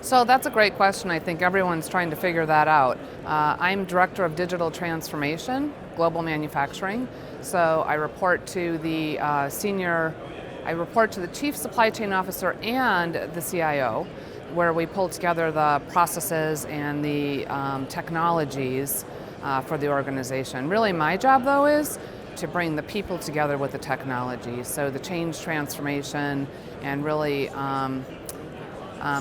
So that's a great question. I think everyone's trying to figure that out. I'm Director of Digital Transformation, Global Manufacturing. So I report to the Chief Supply Chain Officer and the CIO, where we pull together the processes and the technologies for the organization. Really my job though is to bring the people together with the technology. So the change transformation and really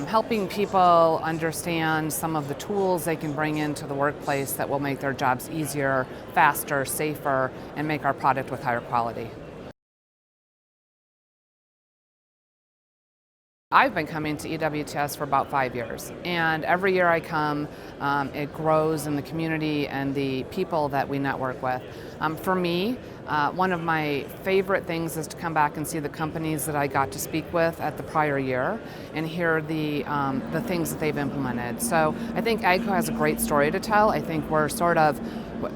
helping people understand some of the tools they can bring into the workplace that will make their jobs easier, faster, safer, and make our product with higher quality. I've been coming to EWTS for about 5 years, and every year I come, it grows in the community and the people that we network with. For me, one of my favorite things is to come back and see the companies that I got to speak with at the prior year and hear the things that they've implemented. So I think AGCO has a great story to tell. I think we're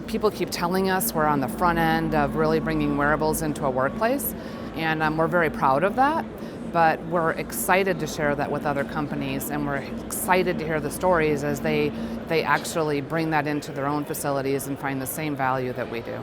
people keep telling us we're on the front end of really bringing wearables into a workplace, and we're very proud of that. But we're excited to share that with other companies, and we're excited to hear the stories as they actually bring that into their own facilities and find the same value that we do.